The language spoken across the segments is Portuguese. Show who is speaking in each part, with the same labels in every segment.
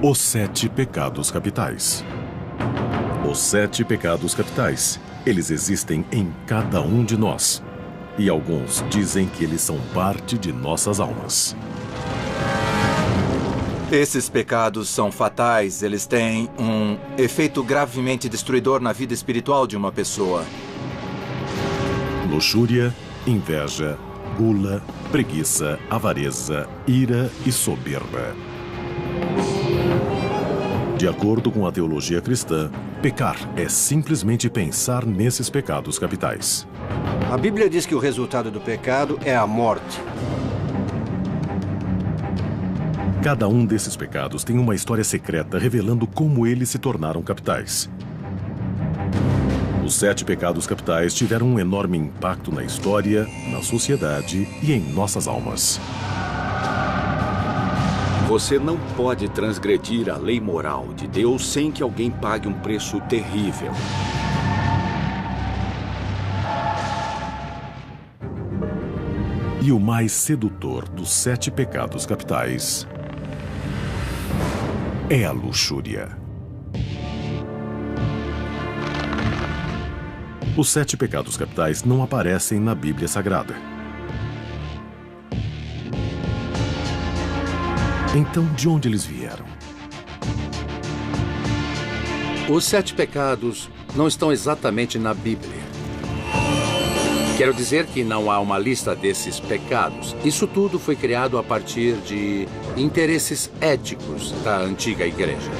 Speaker 1: Os 7 pecados capitais. Os 7 pecados capitais, eles existem em cada um de nós. E alguns dizem que eles são parte de nossas almas.
Speaker 2: Esses pecados são fatais, eles têm um efeito gravemente destruidor na vida espiritual de uma pessoa.
Speaker 1: Luxúria, inveja, gula, preguiça, avareza, ira e soberba. De acordo com a teologia cristã, pecar é simplesmente pensar nesses pecados capitais.
Speaker 3: A Bíblia diz que o resultado do pecado é a morte.
Speaker 1: Cada um desses pecados tem uma história secreta revelando como eles se tornaram capitais. Os 7 pecados capitais tiveram um enorme impacto na história, na sociedade e em nossas almas.
Speaker 4: Você não pode transgredir a lei moral de Deus sem que alguém pague um preço terrível.
Speaker 1: E o mais sedutor dos 7 pecados capitais é a luxúria. Os 7 pecados capitais não aparecem na Bíblia Sagrada. Então, de onde eles vieram?
Speaker 5: Os 7 pecados não estão exatamente na Bíblia. Quero dizer que não há uma lista desses pecados. Isso tudo foi criado a partir de interesses éticos da antiga igreja.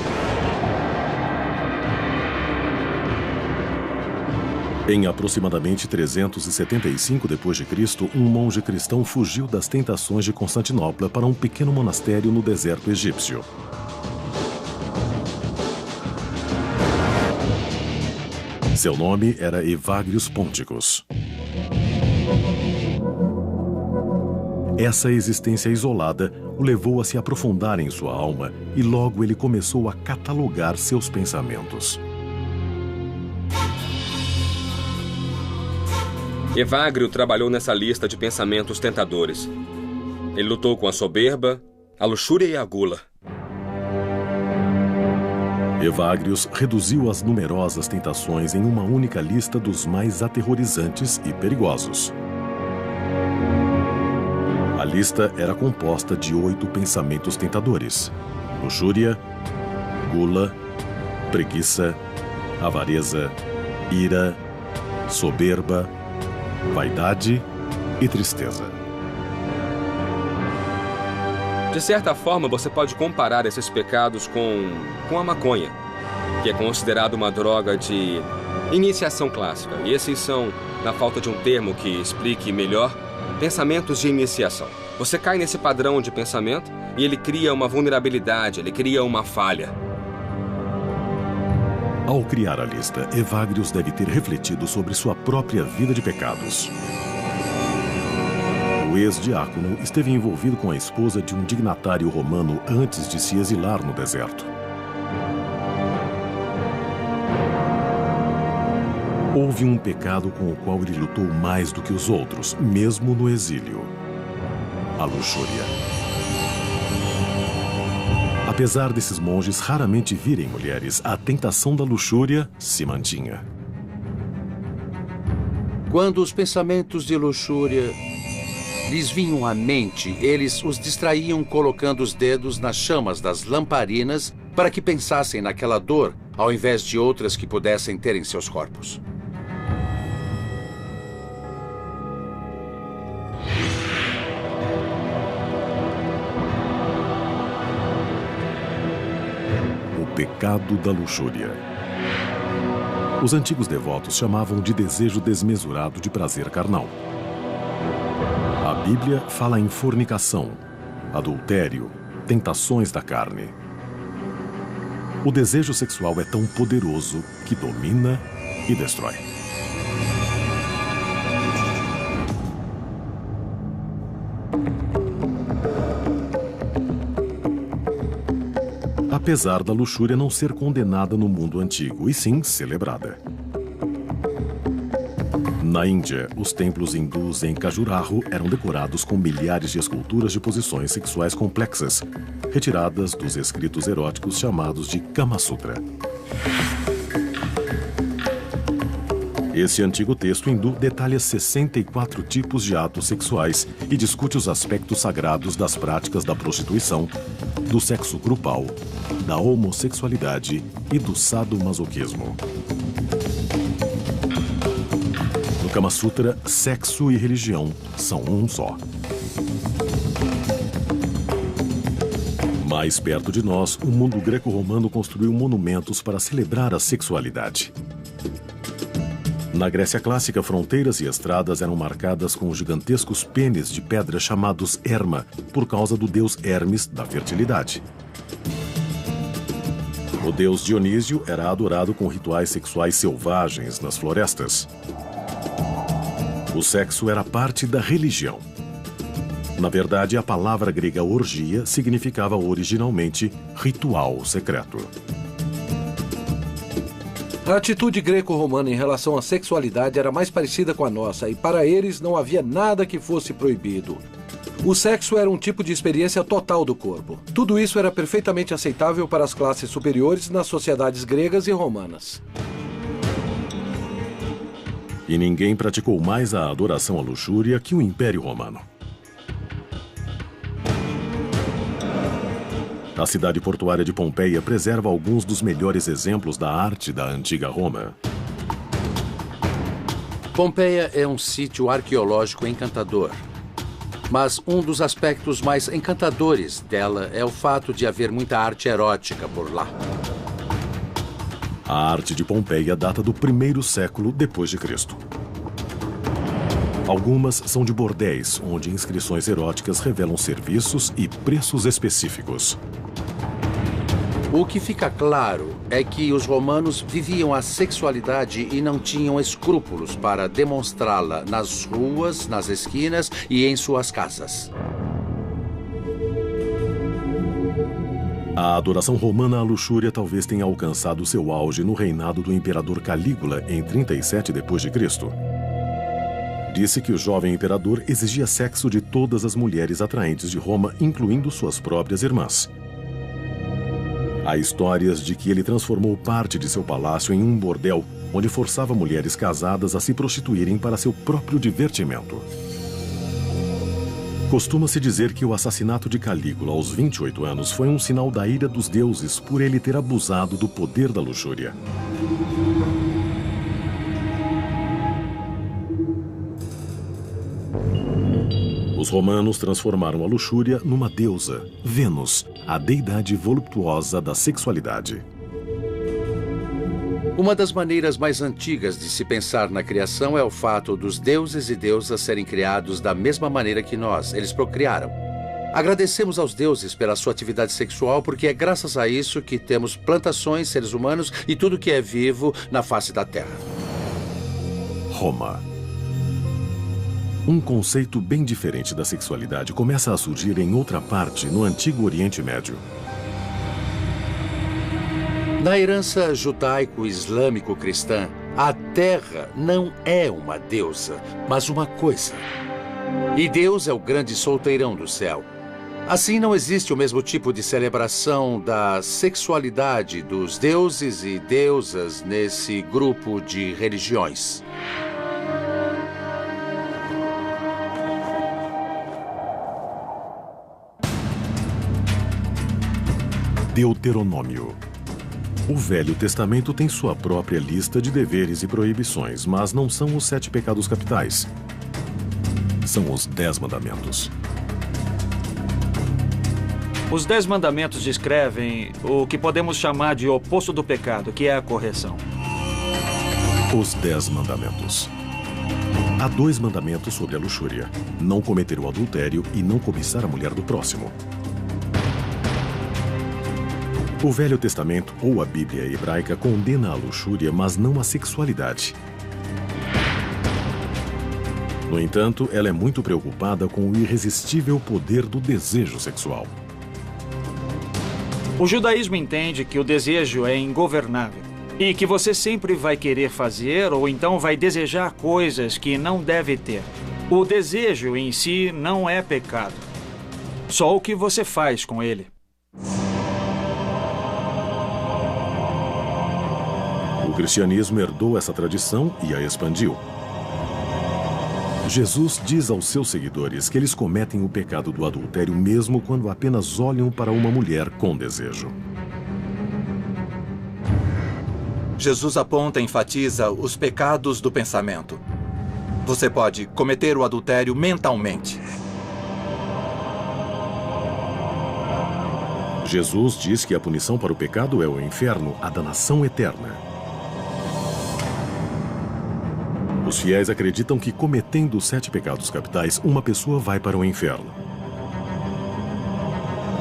Speaker 1: Em aproximadamente 375 d.C., um monge cristão fugiu das tentações de Constantinopla para um pequeno monastério no deserto egípcio. Seu nome era Evagrius Ponticus. Essa existência isolada o levou a se aprofundar em sua alma e logo ele começou a catalogar seus pensamentos.
Speaker 6: Evagrio trabalhou nessa lista de pensamentos tentadores. Ele lutou com a soberba, a luxúria e a gula.
Speaker 1: Evagrius reduziu as numerosas tentações em uma única lista dos mais aterrorizantes e perigosos. A lista era composta de 8 pensamentos tentadores: luxúria, gula, preguiça, avareza, ira, soberba, vaidade e tristeza.
Speaker 6: De certa forma, você pode comparar esses pecados com a maconha, que é considerada uma droga de iniciação clássica. E esses são, na falta de um termo que explique melhor, pensamentos de iniciação. Você cai nesse padrão de pensamento e ele cria uma vulnerabilidade, ele cria uma falha.
Speaker 1: Ao criar a lista, Evagrius deve ter refletido sobre sua própria vida de pecados. O ex-diácono esteve envolvido com a esposa de um dignatário romano antes de se exilar no deserto. Houve um pecado com o qual ele lutou mais do que os outros, mesmo no exílio: a luxúria. Apesar desses monges raramente virem mulheres, a tentação da luxúria se mantinha.
Speaker 5: Quando os pensamentos de luxúria lhes vinham à mente, eles os distraíam colocando os dedos nas chamas das lamparinas para que pensassem naquela dor, ao invés de outras que pudessem ter em seus corpos.
Speaker 1: O pecado da luxúria. Os antigos devotos chamavam de desejo desmesurado de prazer carnal. A Bíblia fala em fornicação, adultério, tentações da carne. O desejo sexual é tão poderoso que domina e destrói. Apesar da luxúria não ser condenada no mundo antigo, e sim celebrada. Na Índia, os templos hindus em Khajuraho eram decorados com milhares de esculturas de posições sexuais complexas, retiradas dos escritos eróticos chamados de Kama Sutra. Esse antigo texto hindu detalha 64 tipos de atos sexuais e discute os aspectos sagrados das práticas da prostituição, do sexo grupal, da homossexualidade e do sadomasoquismo. No Kama Sutra, sexo e religião são um só. Mais perto de nós, o mundo greco-romano construiu monumentos para celebrar a sexualidade. Na Grécia clássica, fronteiras e estradas eram marcadas com gigantescos pênis de pedra chamados Herma, por causa do deus Hermes da fertilidade. O deus Dionísio era adorado com rituais sexuais selvagens nas florestas. O sexo era parte da religião. Na verdade, a palavra grega orgia significava originalmente ritual secreto.
Speaker 7: A atitude greco-romana em relação à sexualidade era mais parecida com a nossa, e para eles não havia nada que fosse proibido. O sexo era um tipo de experiência total do corpo. Tudo isso era perfeitamente aceitável para as classes superiores nas sociedades gregas e romanas.
Speaker 1: E ninguém praticou mais a adoração à luxúria que o Império Romano. A cidade portuária de Pompeia preserva alguns dos melhores exemplos da arte da antiga Roma.
Speaker 5: Pompeia é um sítio arqueológico encantador. Mas um dos aspectos mais encantadores dela é o fato de haver muita arte erótica por lá.
Speaker 1: A arte de Pompeia data do 1º século depois de Cristo. Algumas são de bordéis, onde inscrições eróticas revelam serviços e preços específicos.
Speaker 5: O que fica claro é que os romanos viviam a sexualidade e não tinham escrúpulos para demonstrá-la nas ruas, nas esquinas e em suas casas.
Speaker 1: A adoração romana à luxúria talvez tenha alcançado seu auge no reinado do imperador Calígula em 37 d.C. Disse que o jovem imperador exigia sexo de todas as mulheres atraentes de Roma, incluindo suas próprias irmãs. Há histórias de que ele transformou parte de seu palácio em um bordel, onde forçava mulheres casadas a se prostituírem para seu próprio divertimento. Costuma-se dizer que o assassinato de Calígula aos 28 anos foi um sinal da ira dos deuses por ele ter abusado do poder da luxúria. Os romanos transformaram a luxúria numa deusa, Vênus, a deidade voluptuosa da sexualidade.
Speaker 5: Uma das maneiras mais antigas de se pensar na criação é o fato dos deuses e deusas serem criados da mesma maneira que nós. Eles procriaram. Agradecemos aos deuses pela sua atividade sexual, porque é graças a isso que temos plantações, seres humanos e tudo que é vivo na face da Terra.
Speaker 1: Roma. Um conceito bem diferente da sexualidade começa a surgir em outra parte, no Antigo Oriente Médio.
Speaker 5: Na herança judaico-islâmico-cristã, a Terra não é uma deusa, mas uma coisa. E Deus é o grande solteirão do céu. Assim, não existe o mesmo tipo de celebração da sexualidade dos deuses e deusas nesse grupo de religiões.
Speaker 1: Deuteronômio. O Velho Testamento tem sua própria lista de deveres e proibições, mas não são os 7 pecados capitais. São os 10 mandamentos.
Speaker 8: Os 10 mandamentos descrevem o que podemos chamar de oposto do pecado, que é a correção.
Speaker 1: Os 10 mandamentos. Há 2 mandamentos sobre a luxúria: não cometer o adultério e não cobiçar a mulher do próximo. O Velho Testamento, ou a Bíblia hebraica, condena a luxúria, mas não a sexualidade. No entanto, ela é muito preocupada com o irresistível poder do desejo sexual.
Speaker 8: O judaísmo entende que o desejo é ingovernável e que você sempre vai querer fazer ou então vai desejar coisas que não deve ter. O desejo em si não é pecado, só o que você faz com ele.
Speaker 1: O cristianismo herdou essa tradição e a expandiu. Jesus diz aos seus seguidores que eles cometem o pecado do adultério mesmo quando apenas olham para uma mulher com desejo.
Speaker 2: Jesus aponta e enfatiza os pecados do pensamento. Você pode cometer o adultério mentalmente.
Speaker 1: Jesus diz que a punição para o pecado é o inferno, a danação eterna. Os fiéis acreditam que, cometendo os 7 pecados capitais, uma pessoa vai para o inferno.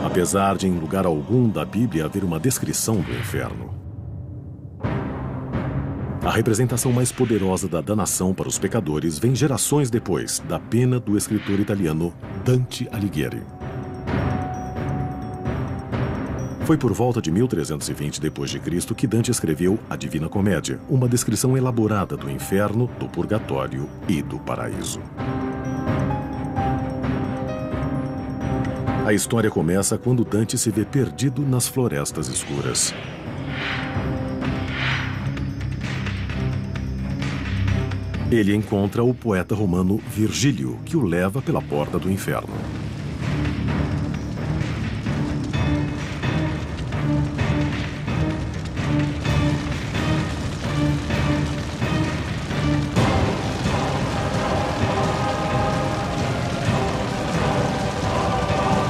Speaker 1: Apesar de, em lugar algum da Bíblia, haver uma descrição do inferno. A representação mais poderosa da danação para os pecadores vem gerações depois da pena do escritor italiano Dante Alighieri. Foi por volta de 1320 d.C. que Dante escreveu A Divina Comédia, uma descrição elaborada do inferno, do purgatório e do paraíso. A história começa quando Dante se vê perdido nas florestas escuras. Ele encontra o poeta romano Virgílio, que o leva pela porta do inferno.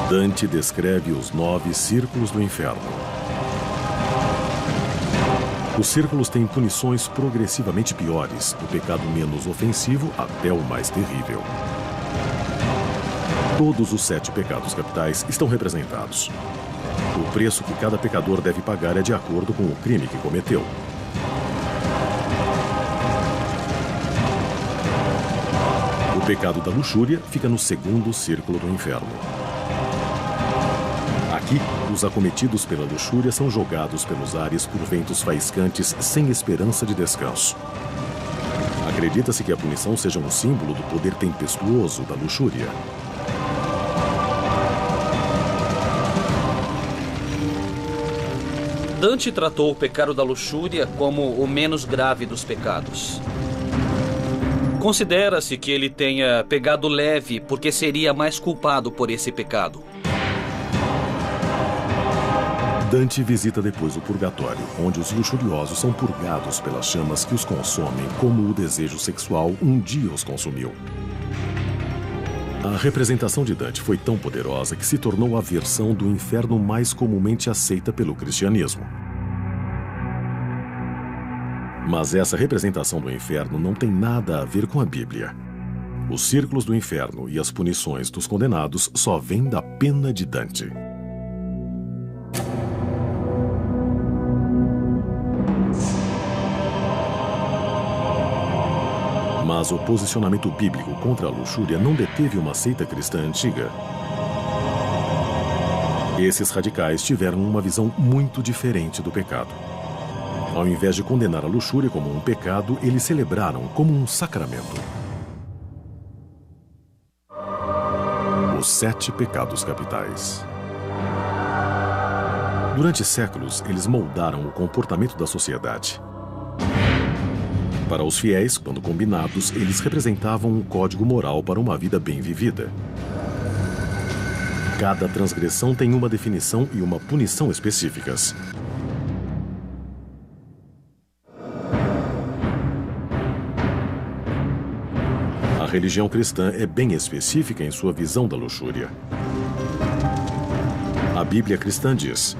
Speaker 1: Dante descreve os 9 círculos do inferno. Os círculos têm punições progressivamente piores, do pecado menos ofensivo até o mais terrível. Todos os 7 pecados capitais estão representados. O preço que cada pecador deve pagar é de acordo com o crime que cometeu. O pecado da luxúria fica no 2º círculo do inferno. Aqui, os acometidos pela luxúria são jogados pelos ares por ventos faiscantes sem esperança de descanso. Acredita-se que a punição seja um símbolo do poder tempestuoso da luxúria.
Speaker 9: Dante tratou o pecado da luxúria como o menos grave dos pecados. Considera-se que ele tenha pegado leve porque seria mais culpado por esse pecado.
Speaker 1: Dante visita depois o purgatório, onde os luxuriosos são purgados pelas chamas que os consomem, como o desejo sexual um dia os consumiu. A representação de Dante foi tão poderosa que se tornou a versão do inferno mais comumente aceita pelo cristianismo. Mas essa representação do inferno não tem nada a ver com a Bíblia. Os círculos do inferno e as punições dos condenados só vêm da pena de Dante. Mas o posicionamento bíblico contra a luxúria não deteve uma seita cristã antiga. Esses radicais tiveram uma visão muito diferente do pecado. Ao invés de condenar a luxúria como um pecado, eles celebraram como um sacramento. Os 7 pecados capitais. Durante séculos, eles moldaram o comportamento da sociedade. Para os fiéis, quando combinados, eles representavam um código moral para uma vida bem vivida. Cada transgressão tem uma definição e uma punição específicas. A religião cristã é bem específica em sua visão da luxúria. A Bíblia cristã diz: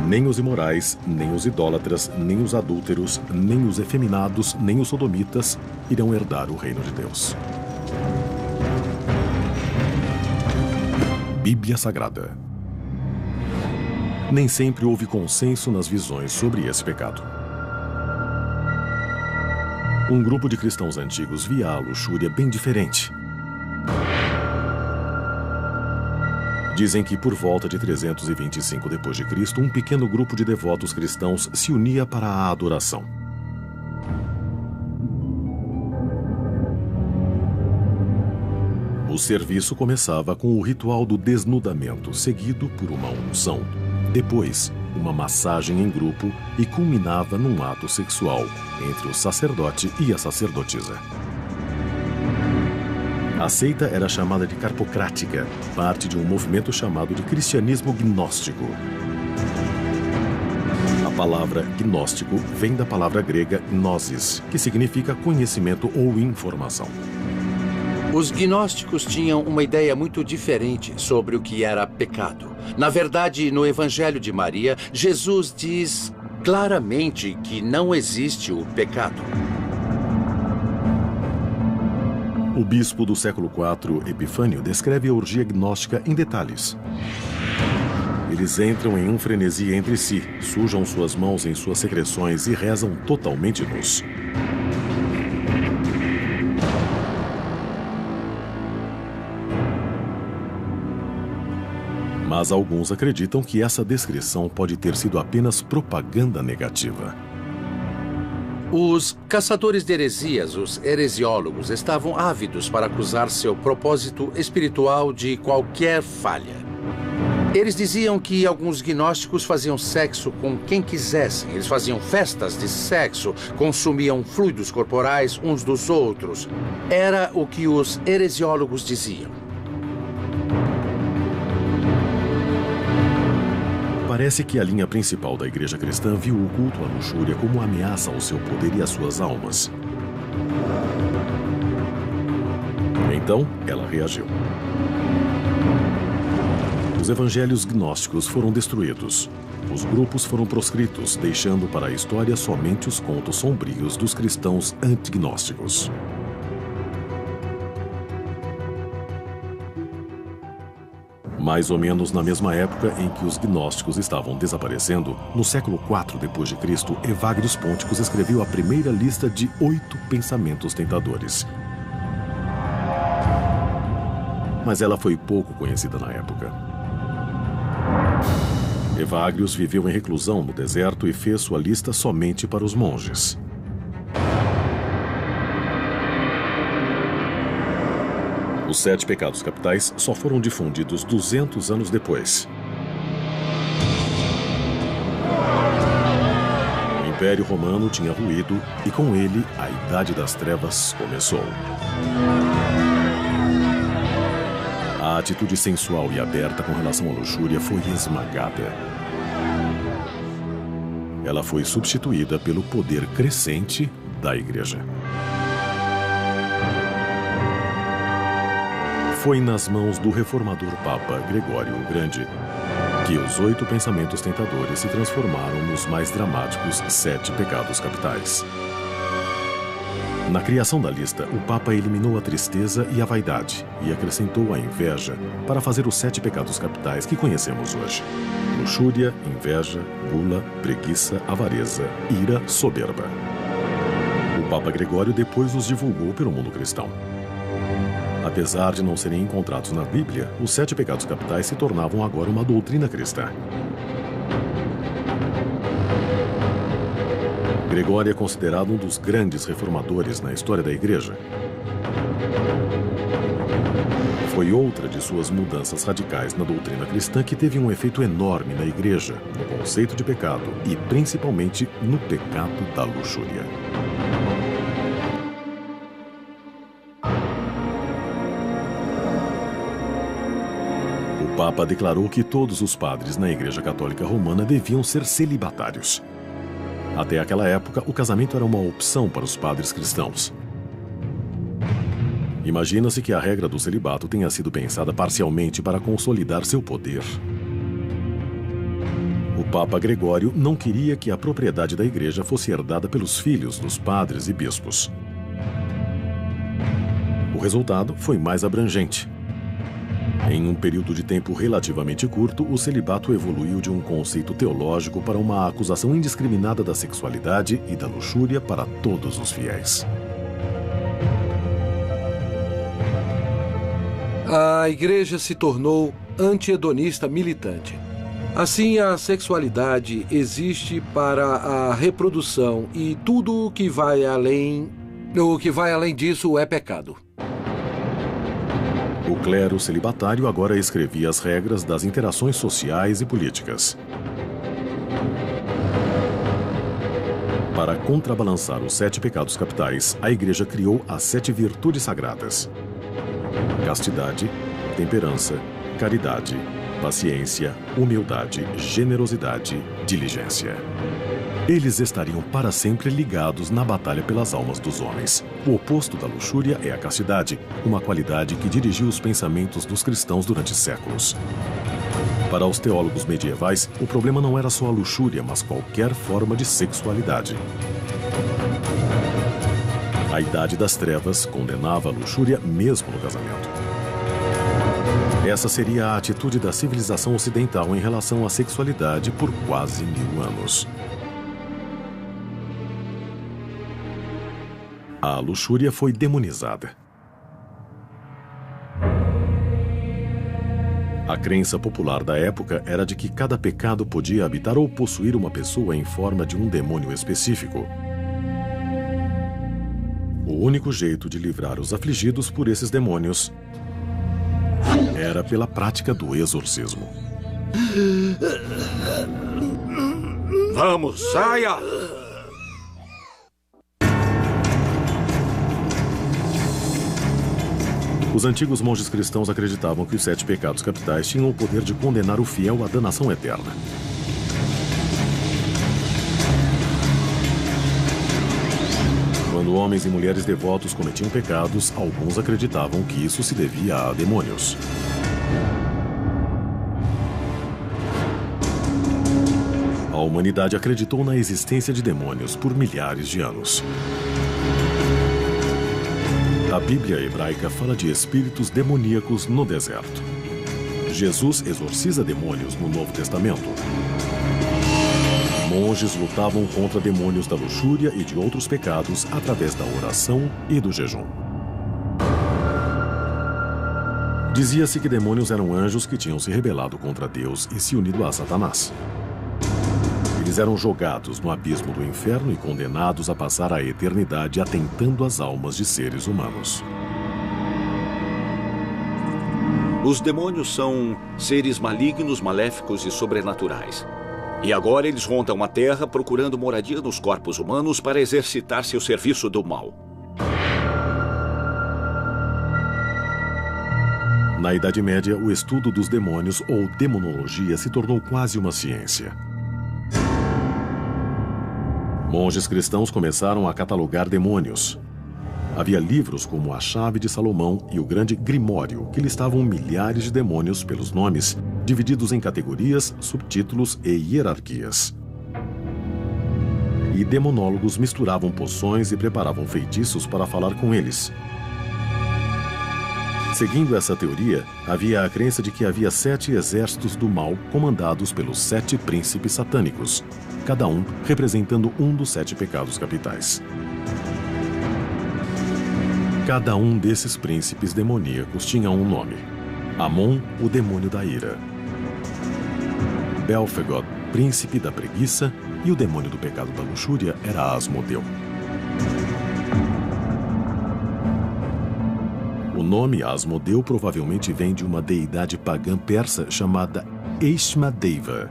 Speaker 1: nem os imorais, nem os idólatras, nem os adúlteros, nem os efeminados, nem os sodomitas irão herdar o reino de Deus. Bíblia Sagrada. Nem sempre houve consenso nas visões sobre esse pecado. Um grupo de cristãos antigos via a luxúria bem diferente. Dizem que por volta de 325 d.C., um pequeno grupo de devotos cristãos se unia para a adoração. O serviço começava com o ritual do desnudamento, seguido por uma unção. Depois, uma massagem em grupo e culminava num ato sexual entre o sacerdote e a sacerdotisa. A seita era chamada de carpocrática, parte de um movimento chamado de cristianismo gnóstico. A palavra gnóstico vem da palavra grega gnosis, que significa conhecimento ou informação.
Speaker 5: Os gnósticos tinham uma ideia muito diferente sobre o que era pecado. Na verdade, no Evangelho de Maria, Jesus diz claramente que não existe o pecado.
Speaker 1: O bispo do século IV, Epifânio, descreve a orgia gnóstica em detalhes. Eles entram em um frenesi entre si, sujam suas mãos em suas secreções e rezam totalmente nus. Mas alguns acreditam que essa descrição pode ter sido apenas propaganda negativa.
Speaker 5: Os caçadores de heresias, os heresiólogos, estavam ávidos para acusar seu propósito espiritual de qualquer falha. Eles diziam que alguns gnósticos faziam sexo com quem quisessem. Eles faziam festas de sexo, consumiam fluidos corporais uns dos outros. Era o que os heresiólogos diziam.
Speaker 1: Parece que a linha principal da igreja cristã viu o culto à luxúria como uma ameaça ao seu poder e às suas almas. Então, ela reagiu. Os evangelhos gnósticos foram destruídos. Os grupos foram proscritos, deixando para a história somente os contos sombrios dos cristãos antignósticos. Mais ou menos na mesma época em que os gnósticos estavam desaparecendo, no século IV d.C., Evagrios Pônticos escreveu a primeira lista de 8 pensamentos tentadores. Mas ela foi pouco conhecida na época. Evagrios viveu em reclusão no deserto e fez sua lista somente para os monges. Os 7 pecados capitais só foram difundidos 200 anos depois. O Império Romano tinha ruído e, com ele, a Idade das Trevas começou. A atitude sensual e aberta com relação à luxúria foi esmagada. Ela foi substituída pelo poder crescente da Igreja. Foi nas mãos do reformador Papa Gregório o Grande que os 8 pensamentos tentadores se transformaram nos mais dramáticos 7 pecados capitais. Na criação da lista, o Papa eliminou a tristeza e a vaidade e acrescentou a inveja para fazer os 7 pecados capitais que conhecemos hoje: luxúria, inveja, gula, preguiça, avareza, ira, soberba. O Papa Gregório depois os divulgou pelo mundo cristão. Apesar de não serem encontrados na Bíblia, os 7 pecados capitais se tornavam agora uma doutrina cristã. Gregório é considerado um dos grandes reformadores na história da Igreja. Foi outra de suas mudanças radicais na doutrina cristã que teve um efeito enorme na Igreja, no conceito de pecado e principalmente no pecado da luxúria. O Papa declarou que todos os padres na Igreja Católica Romana deviam ser celibatários. Até aquela época, o casamento era uma opção para os padres cristãos. Imagina-se que a regra do celibato tenha sido pensada parcialmente para consolidar seu poder. O Papa Gregório não queria que a propriedade da Igreja fosse herdada pelos filhos dos padres e bispos. O resultado foi mais abrangente. Em um período de tempo relativamente curto, o celibato evoluiu de um conceito teológico para uma acusação indiscriminada da sexualidade e da luxúria para todos os fiéis.
Speaker 7: A igreja se tornou anti-hedonista militante. Assim, a sexualidade existe para a reprodução e tudo o que vai além disso é pecado.
Speaker 1: O clero celibatário agora escrevia as regras das interações sociais e políticas. Para contrabalançar os 7 pecados capitais, a Igreja criou as 7 virtudes sagradas: castidade, temperança, caridade, paciência, humildade, generosidade, diligência. Eles estariam para sempre ligados na batalha pelas almas dos homens. O oposto da luxúria é a castidade, uma qualidade que dirigiu os pensamentos dos cristãos durante séculos. Para os teólogos medievais, o problema não era só a luxúria, mas qualquer forma de sexualidade. A Idade das Trevas condenava a luxúria mesmo no casamento. Essa seria a atitude da civilização ocidental em relação à sexualidade por quase 1000 anos. A luxúria foi demonizada. A crença popular da época era de que cada pecado podia habitar ou possuir uma pessoa em forma de um demônio específico. O único jeito de livrar os afligidos por esses demônios era pela prática do exorcismo.
Speaker 4: Vamos, saia!
Speaker 1: Os antigos monges cristãos acreditavam que os 7 pecados capitais tinham o poder de condenar o fiel à danação eterna. Quando homens e mulheres devotos cometiam pecados, alguns acreditavam que isso se devia a demônios. A humanidade acreditou na existência de demônios por milhares de anos. A Bíblia hebraica fala de espíritos demoníacos no deserto. Jesus exorciza demônios no Novo Testamento. Monges lutavam contra demônios da luxúria e de outros pecados através da oração e do jejum. Dizia-se que demônios eram anjos que tinham se rebelado contra Deus e se unido a Satanás. Eles eram jogados no abismo do inferno e condenados a passar a eternidade atentando às almas de seres humanos.
Speaker 4: Os demônios são seres malignos, maléficos e sobrenaturais. E agora eles rondam a Terra procurando moradia nos corpos humanos para exercitar seu serviço do mal.
Speaker 1: Na Idade Média, o estudo dos demônios ou demonologia se tornou quase uma ciência. Monges cristãos começaram a catalogar demônios. Havia livros como A Chave de Salomão e o Grande Grimório, que listavam milhares de demônios pelos nomes, divididos em categorias, subtítulos e hierarquias. E demonólogos misturavam poções e preparavam feitiços para falar com eles. Seguindo essa teoria, havia a crença de que havia 7 exércitos do mal comandados pelos 7 príncipes satânicos, cada um representando um dos 7 pecados capitais. Cada um desses príncipes demoníacos tinha um nome. Amon, o demônio da ira. Belfegor, príncipe da preguiça, e o demônio do pecado da luxúria era Asmodeu. O nome Asmodeu provavelmente vem de uma deidade pagã persa chamada Eishmadeva.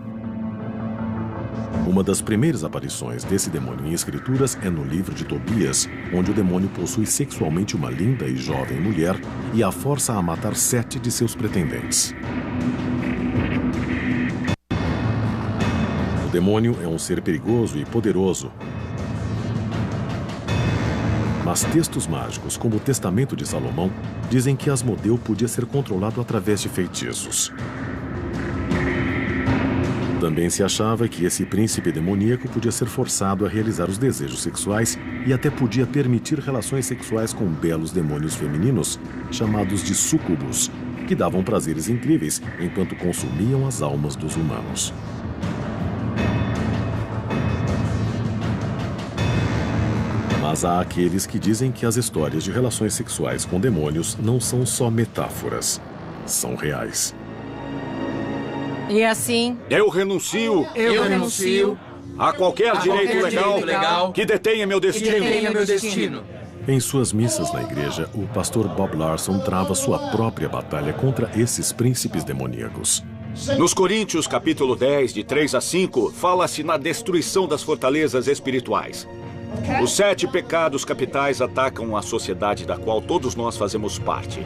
Speaker 1: Uma das primeiras aparições desse demônio em escrituras é no livro de Tobias, onde o demônio possui sexualmente uma linda e jovem mulher e a força a matar 7 de seus pretendentes. O demônio é um ser perigoso e poderoso. Mas textos mágicos, como o Testamento de Salomão, dizem que Asmodeu podia ser controlado através de feitiços. Também se achava que esse príncipe demoníaco podia ser forçado a realizar os desejos sexuais e até podia permitir relações sexuais com belos demônios femininos, chamados de súcubos, que davam prazeres incríveis enquanto consumiam as almas dos humanos. Mas há aqueles que dizem que as histórias de relações sexuais com demônios não são só metáforas, são reais.
Speaker 10: E assim...
Speaker 4: Eu renuncio a qualquer direito legal que detenha meu destino.
Speaker 1: Em suas missas na igreja, o pastor Bob Larson trava sua própria batalha contra esses príncipes demoníacos.
Speaker 4: Nos Coríntios, capítulo 10, de 3 a 5, fala-se na destruição das fortalezas espirituais. Os 7 pecados capitais atacam a sociedade da qual todos nós fazemos parte.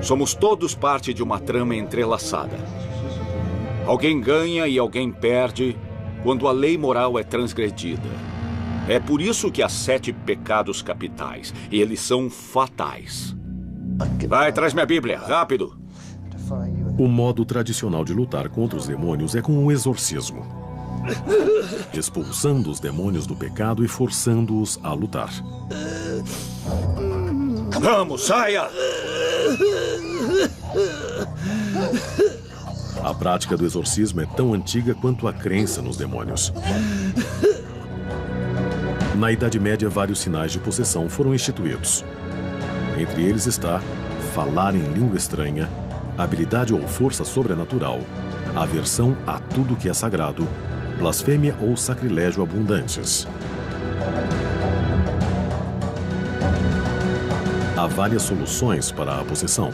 Speaker 4: Somos todos parte de uma trama entrelaçada. Alguém ganha e alguém perde quando a lei moral é transgredida. É por isso que há 7 pecados capitais, e eles são fatais. Vai, traz minha Bíblia, rápido!
Speaker 1: O modo tradicional de lutar contra os demônios é com o exorcismo, expulsando os demônios do pecado e forçando-os a lutar.
Speaker 4: Vamos, saia!
Speaker 1: A prática do exorcismo é tão antiga quanto a crença nos demônios. Na Idade Média, vários sinais de possessão foram instituídos. Entre eles está falar em língua estranha, habilidade ou força sobrenatural, aversão a tudo que é sagrado, blasfêmia ou sacrilégio abundantes. Há várias soluções para a possessão.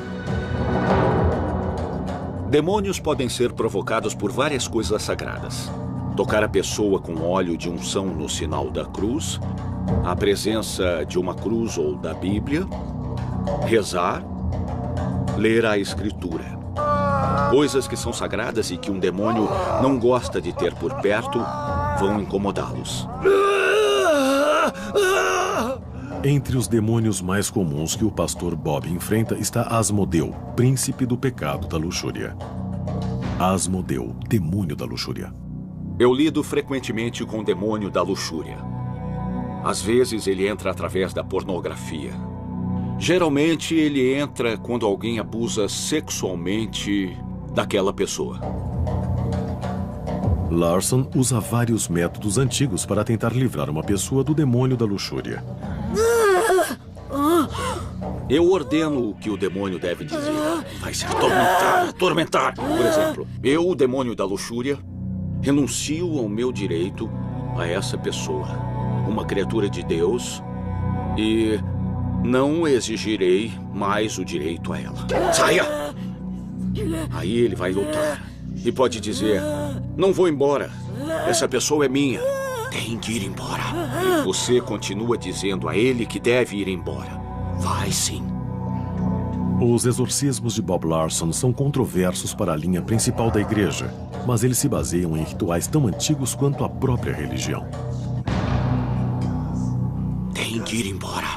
Speaker 4: Demônios podem ser provocados por várias coisas sagradas. Tocar a pessoa com óleo de unção no sinal da cruz, a presença de uma cruz ou da Bíblia, rezar, ler a Escritura. Coisas que são sagradas e que um demônio não gosta de ter por perto vão incomodá-los.
Speaker 1: Entre os demônios mais comuns que o pastor Bob enfrenta está Asmodeu, príncipe do pecado da luxúria. Asmodeu, demônio da luxúria.
Speaker 4: Eu lido frequentemente com o demônio da luxúria. Às vezes ele entra através da pornografia. Geralmente ele entra quando alguém abusa sexualmente daquela pessoa.
Speaker 1: Larson usa vários métodos antigos para tentar livrar uma pessoa do demônio da luxúria.
Speaker 4: Eu ordeno o que o demônio deve dizer. Vai se atormentar, atormentar. Por exemplo, eu, o demônio da luxúria, renuncio ao meu direito a essa pessoa, uma criatura de Deus, e não exigirei mais o direito a ela. Saia! Aí ele vai lutar e pode dizer: não vou embora, essa pessoa é minha, tem que ir embora. E você continua dizendo a ele que deve ir embora. Vai sim.
Speaker 1: Os exorcismos de Bob Larson são controversos para a linha principal da igreja, mas eles se baseiam em rituais tão antigos quanto a própria religião.
Speaker 4: Tem que ir embora.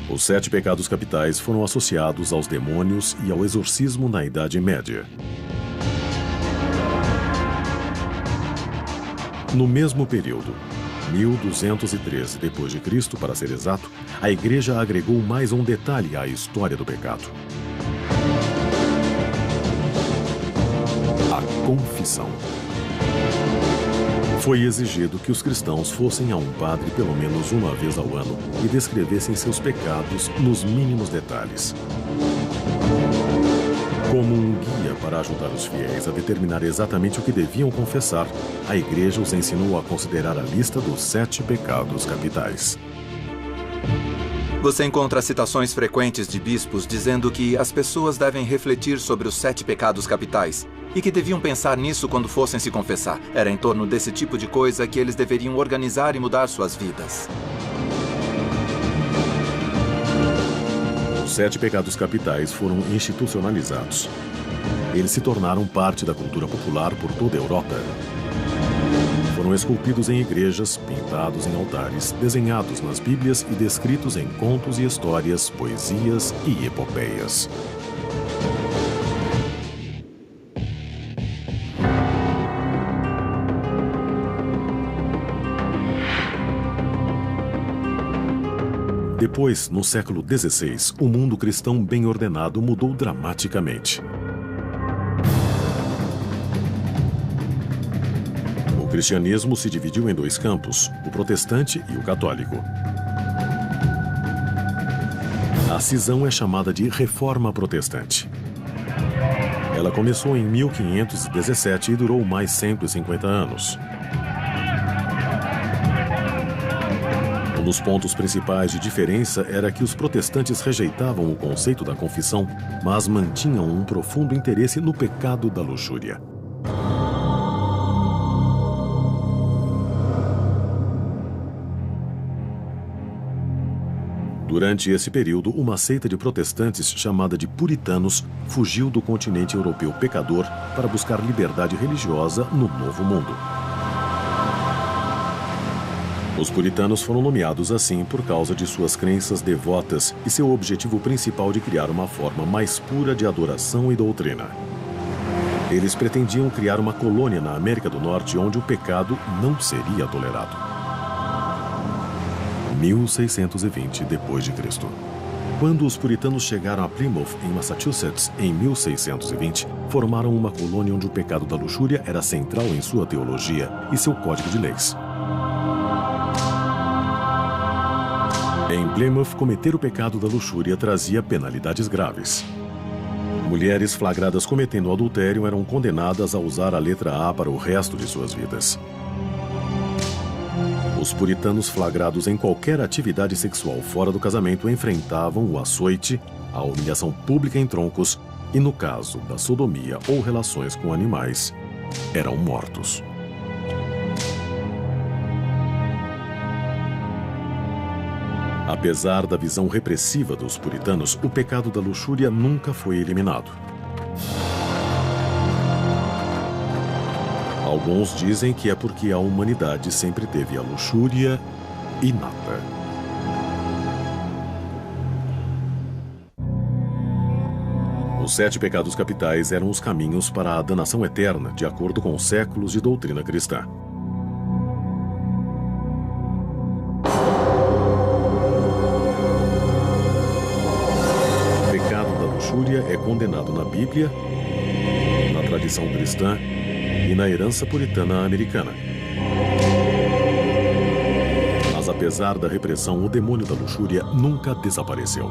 Speaker 1: Os 7 pecados capitais foram associados aos demônios e ao exorcismo na Idade Média. No mesmo período, 1213 d.C., para ser exato, a Igreja agregou mais um detalhe à história do pecado: a confissão. Foi exigido que os cristãos fossem a um padre pelo menos uma vez ao ano e descrevessem seus pecados nos mínimos detalhes. Como um guia para ajudar os fiéis a determinar exatamente o que deviam confessar, a Igreja os ensinou a considerar a lista dos 7 pecados capitais.
Speaker 2: Você encontra citações frequentes de bispos dizendo que as pessoas devem refletir sobre os 7 pecados capitais e que deviam pensar nisso quando fossem se confessar. Era em torno desse tipo de coisa que eles deveriam organizar e mudar suas vidas.
Speaker 1: Os 7 pecados capitais foram institucionalizados. Eles se tornaram parte da cultura popular por toda a Europa. Foram esculpidos em igrejas, pintados em altares, desenhados nas Bíblias e descritos em contos e histórias, poesias e epopeias. Depois, no século XVI, o mundo cristão bem ordenado mudou dramaticamente. O cristianismo se dividiu em 2 campos, o protestante e o católico. A cisão é chamada de Reforma Protestante. Ela começou em 1517 e durou mais 150 anos. Um dos pontos principais de diferença era que os protestantes rejeitavam o conceito da confissão, mas mantinham um profundo interesse no pecado da luxúria. Durante esse período, uma seita de protestantes chamada de puritanos fugiu do continente europeu pecador para buscar liberdade religiosa no Novo Mundo. Os puritanos foram nomeados assim por causa de suas crenças devotas e seu objetivo principal de criar uma forma mais pura de adoração e doutrina. Eles pretendiam criar uma colônia na América do Norte onde o pecado não seria tolerado. 1620 d.C. Quando os puritanos chegaram a Plymouth, em Massachusetts, em 1620, formaram uma colônia onde o pecado da luxúria era central em sua teologia e seu código de leis. Em Plymouth, cometer o pecado da luxúria trazia penalidades graves. Mulheres flagradas cometendo adultério eram condenadas a usar a letra A para o resto de suas vidas. Os puritanos flagrados em qualquer atividade sexual fora do casamento enfrentavam o açoite, a humilhação pública em troncos e, no caso da sodomia ou relações com animais, eram mortos. Apesar da visão repressiva dos puritanos, o pecado da luxúria nunca foi eliminado. Alguns dizem que é porque a humanidade sempre teve a luxúria inata. Os 7 pecados capitais eram os caminhos para a danação eterna, de acordo com os séculos de doutrina cristã. O pecado da luxúria é condenado na Bíblia, na tradição cristã e na herança puritana americana. Mas apesar da repressão, o demônio da luxúria nunca desapareceu.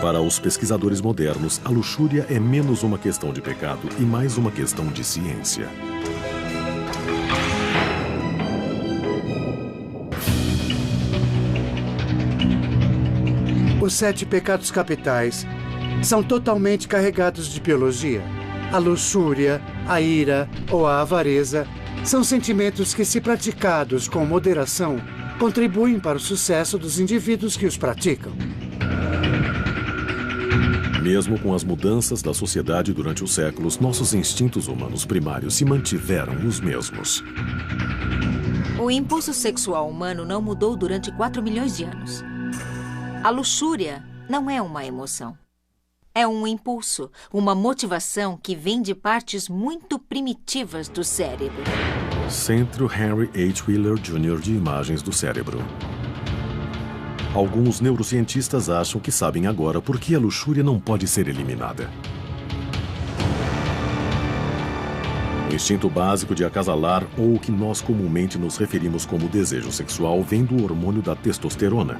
Speaker 1: Para os pesquisadores modernos, a luxúria é menos uma questão de pecado e mais uma questão de ciência.
Speaker 11: Os 7 pecados capitais são totalmente carregados de biologia. A luxúria, a ira ou a avareza são sentimentos que, se praticados com moderação, contribuem para o sucesso dos indivíduos que os praticam.
Speaker 1: Mesmo com as mudanças da sociedade durante os séculos, nossos instintos humanos primários se mantiveram os mesmos.
Speaker 12: O impulso sexual humano não mudou durante 4 milhões de anos. A luxúria não é uma emoção. É um impulso, uma motivação que vem de partes muito primitivas do cérebro.
Speaker 1: Centro Henry H. Wheeler Jr. de Imagens do Cérebro. Alguns neurocientistas acham que sabem agora por que a luxúria não pode ser eliminada. O instinto básico de acasalar, ou o que nós comumente nos referimos como desejo sexual, vem do hormônio da testosterona.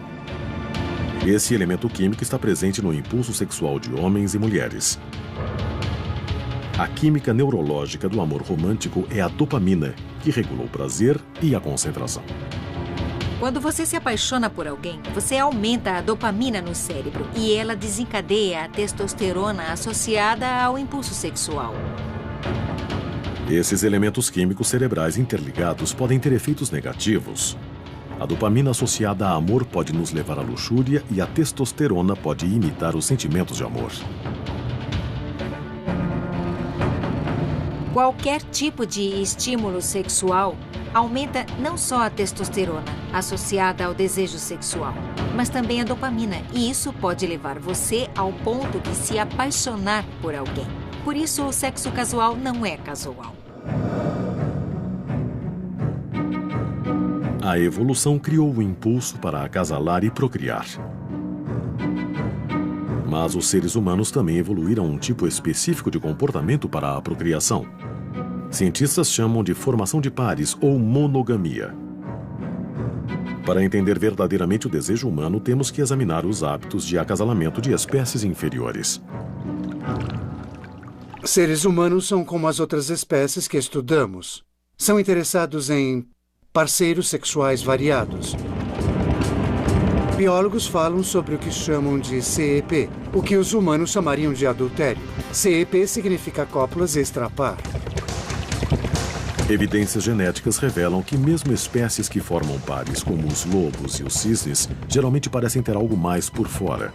Speaker 1: Esse elemento químico está presente no impulso sexual de homens e mulheres. A química neurológica do amor romântico é a dopamina, que regula o prazer e a concentração.
Speaker 12: Quando você se apaixona por alguém, você aumenta a dopamina no cérebro e ela desencadeia a testosterona associada ao impulso sexual.
Speaker 1: Esses elementos químicos cerebrais interligados podem ter efeitos negativos. A dopamina associada a amor pode nos levar à luxúria e a testosterona pode imitar os sentimentos de amor.
Speaker 12: Qualquer tipo de estímulo sexual aumenta não só a testosterona, associada ao desejo sexual, mas também a dopamina, e isso pode levar você ao ponto de se apaixonar por alguém. Por isso, o sexo casual não é casual.
Speaker 1: A evolução criou o impulso para acasalar e procriar. Mas os seres humanos também evoluíram um tipo específico de comportamento para a procriação. Cientistas chamam de formação de pares ou monogamia. Para entender verdadeiramente o desejo humano, temos que examinar os hábitos de acasalamento de espécies inferiores.
Speaker 11: Seres humanos são como as outras espécies que estudamos. São interessados em parceiros sexuais variados. Biólogos falam sobre o que chamam de CEP, o que os humanos chamariam de adultério. CEP significa cópulas extrapar.
Speaker 1: Evidências genéticas revelam que mesmo espécies que formam pares, como os lobos e os cisnes, geralmente parecem ter algo mais por fora.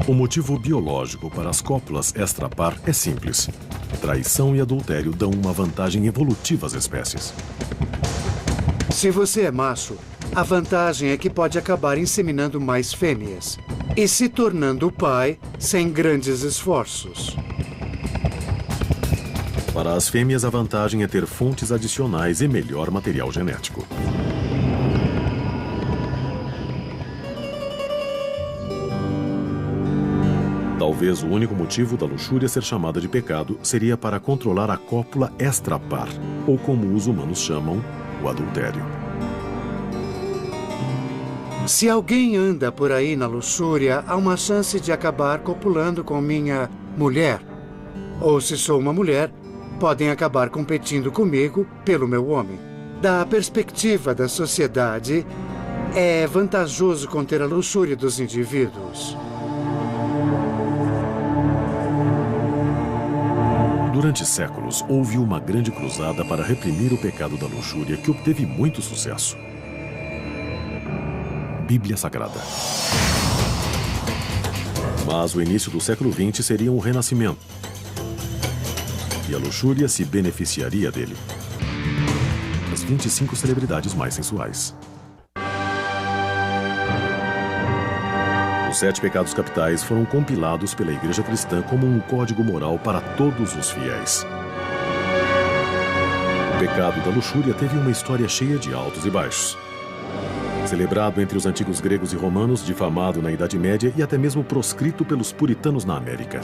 Speaker 1: O motivo biológico para as cópulas extrapar é simples. Traição e adultério dão uma vantagem evolutiva às espécies.
Speaker 11: Se você é macho, a vantagem é que pode acabar inseminando mais fêmeas e se tornando pai sem grandes esforços.
Speaker 1: Para as fêmeas, a vantagem é ter fontes adicionais e melhor material genético. Talvez o único motivo da luxúria ser chamada de pecado seria para controlar a cópula extrapar, ou como os humanos chamam, o adultério.
Speaker 11: Se alguém anda por aí na luxúria, há uma chance de acabar copulando com minha mulher. Ou se sou uma mulher, podem acabar competindo comigo pelo meu homem. Da perspectiva da sociedade, é vantajoso conter a luxúria dos indivíduos.
Speaker 1: Durante séculos, houve uma grande cruzada para reprimir o pecado da luxúria que obteve muito sucesso. Bíblia Sagrada. Mas o início do século XX seria um renascimento. E a luxúria se beneficiaria dele. As 25 celebridades mais sensuais. Os 7 pecados capitais foram compilados pela Igreja Cristã como um código moral para todos os fiéis. O pecado da luxúria teve uma história cheia de altos e baixos. Celebrado entre os antigos gregos e romanos, difamado na Idade Média e até mesmo proscrito pelos puritanos na América.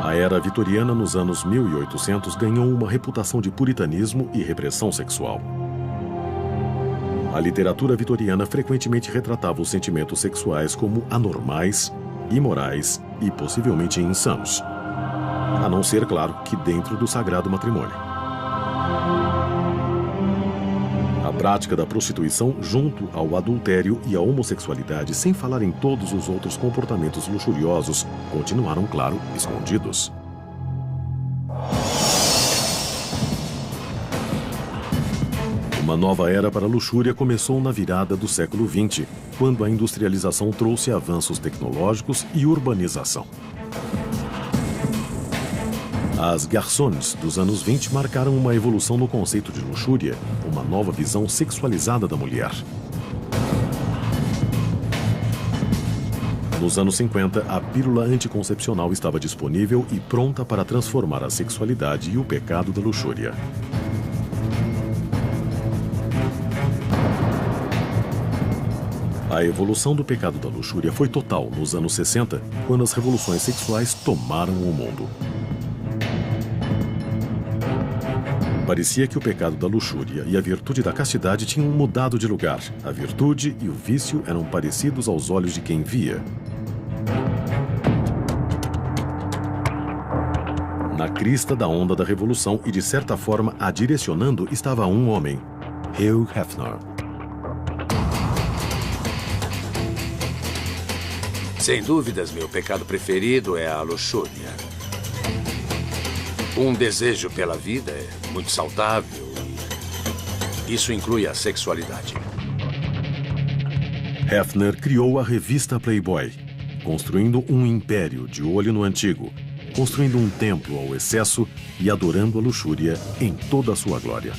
Speaker 1: A era vitoriana, nos anos 1800, ganhou uma reputação de puritanismo e repressão sexual. A literatura vitoriana frequentemente retratava os sentimentos sexuais como anormais, imorais e possivelmente insanos. A não ser, claro, que dentro do sagrado matrimônio. A prática da prostituição junto ao adultério e à homossexualidade, sem falar em todos os outros comportamentos luxuriosos, continuaram, claro, escondidos. Uma nova era para a luxúria começou na virada do século XX, quando a industrialização trouxe avanços tecnológicos e urbanização. As garçons dos anos 20 marcaram uma evolução no conceito de luxúria, uma nova visão sexualizada da mulher. Nos anos 50, a pílula anticoncepcional estava disponível e pronta para transformar a sexualidade e o pecado da luxúria. A evolução do pecado da luxúria foi total nos anos 60, quando as revoluções sexuais tomaram o mundo. Parecia que o pecado da luxúria e a virtude da castidade tinham mudado de lugar. A virtude e o vício eram parecidos aos olhos de quem via. Na crista da onda da revolução e, de certa forma, a direcionando estava um homem, Hugh Hefner.
Speaker 5: Sem dúvidas, meu pecado preferido é a luxúria. Um desejo pela vida é muito saudável e isso inclui a sexualidade.
Speaker 1: Hefner criou a revista Playboy, construindo um império de olho no antigo, construindo um templo ao excesso e adorando a luxúria em toda a sua glória.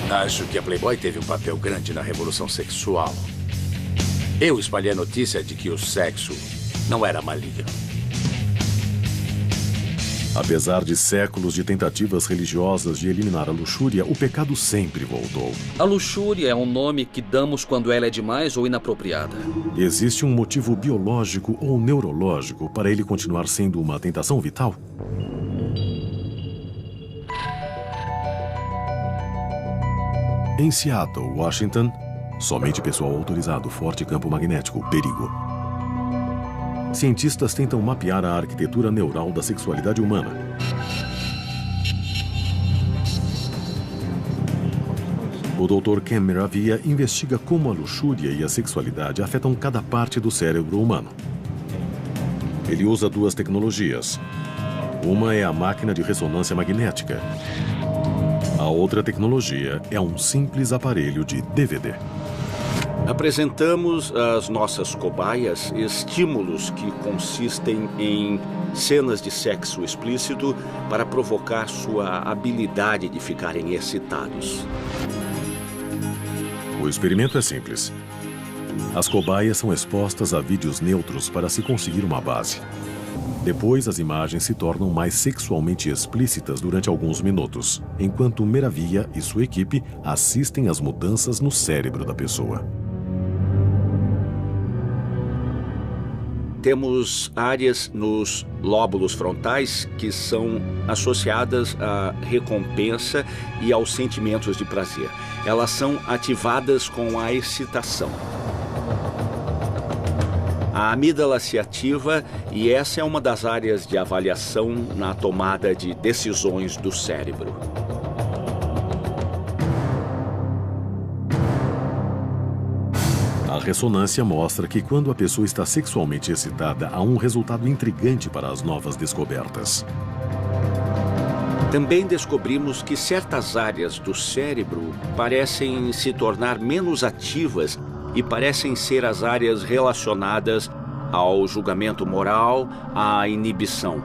Speaker 5: Acho que a Playboy teve um papel grande na revolução sexual. Eu espalhei a notícia de que o sexo não era maligno.
Speaker 1: Apesar de séculos de tentativas religiosas de eliminar a luxúria, o pecado sempre voltou.
Speaker 9: A luxúria é um nome que damos quando ela é demais ou inapropriada.
Speaker 1: Existe um motivo biológico ou neurológico para ele continuar sendo uma tentação vital? Em Seattle, Washington, somente pessoal autorizado, forte campo magnético, perigo. Cientistas tentam mapear a arquitetura neural da sexualidade humana. O Dr. Ken Meravia investiga como a luxúria e a sexualidade afetam cada parte do cérebro humano. Ele usa duas tecnologias. Uma é a máquina de ressonância magnética. A outra tecnologia é um simples aparelho de DVD.
Speaker 4: Apresentamos às nossas cobaias estímulos que consistem em cenas de sexo explícito para provocar sua habilidade de ficarem excitados.
Speaker 1: O experimento é simples. As cobaias são expostas a vídeos neutros para se conseguir uma base. Depois, as imagens se tornam mais sexualmente explícitas durante alguns minutos, enquanto Meravia e sua equipe assistem às mudanças no cérebro da pessoa.
Speaker 4: Temos áreas nos lóbulos frontais que são associadas à recompensa e aos sentimentos de prazer. Elas são ativadas com a excitação. A amígdala se ativa e essa é uma das áreas de avaliação na tomada de decisões do cérebro.
Speaker 1: A ressonância mostra que quando a pessoa está sexualmente excitada, há um resultado intrigante para as novas descobertas.
Speaker 4: Também descobrimos que certas áreas do cérebro parecem se tornar menos ativas e parecem ser as áreas relacionadas ao julgamento moral, à inibição.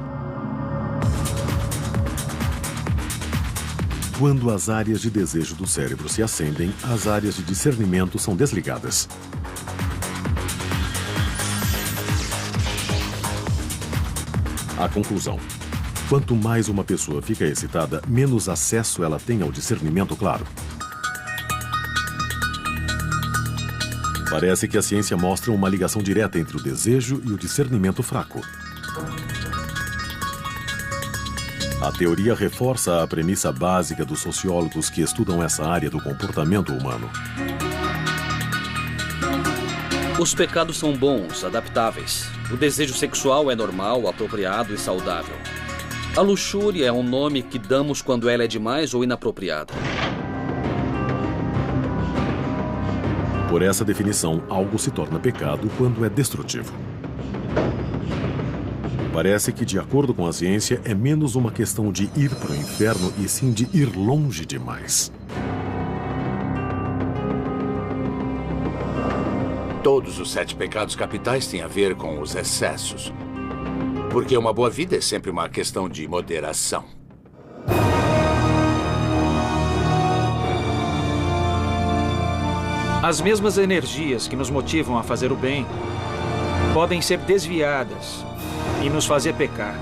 Speaker 1: Quando as áreas de desejo do cérebro se acendem, as áreas de discernimento são desligadas. A conclusão: quanto mais uma pessoa fica excitada, menos acesso ela tem ao discernimento claro. Parece que a ciência mostra uma ligação direta entre o desejo e o discernimento fraco. A teoria reforça a premissa básica dos sociólogos que estudam essa área do comportamento humano.
Speaker 9: Os pecados são bons, adaptáveis. O desejo sexual é normal, apropriado e saudável. A luxúria é um nome que damos quando ela é demais ou inapropriada.
Speaker 1: Por essa definição, algo se torna pecado quando é destrutivo. Parece que, de acordo com a ciência, é menos uma questão de ir para o inferno e sim de ir longe demais.
Speaker 5: Todos os 7 pecados capitais têm a ver com os excessos. Porque uma boa vida é sempre uma questão de moderação.
Speaker 8: As mesmas energias que nos motivam a fazer o bem podem ser desviadas e nos fazer pecar.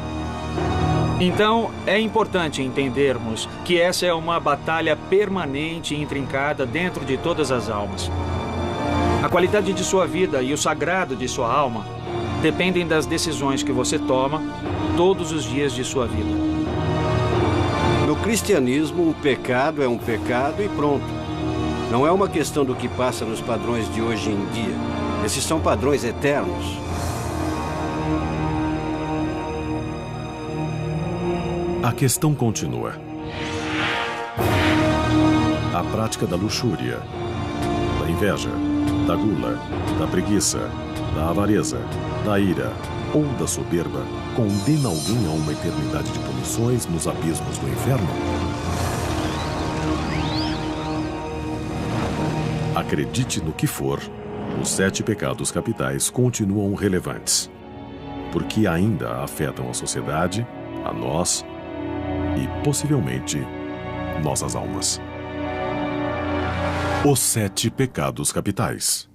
Speaker 8: Então, é importante entendermos que essa é uma batalha permanente e intrincada dentro de todas as almas. A qualidade de sua vida e o sagrado de sua alma dependem das decisões que você toma todos os dias de sua vida.
Speaker 3: No cristianismo, um pecado é um pecado e pronto. Não é uma questão do que passa nos padrões de hoje em dia. Esses são padrões eternos.
Speaker 1: A questão continua. A prática da luxúria, da inveja, da gula, da preguiça, da avareza, da ira ou da soberba condena alguém a uma eternidade de punições nos abismos do inferno? Acredite no que for, os 7 pecados capitais continuam relevantes, porque ainda afetam a sociedade, a nós e, possivelmente, nossas almas. Os 7 pecados capitais.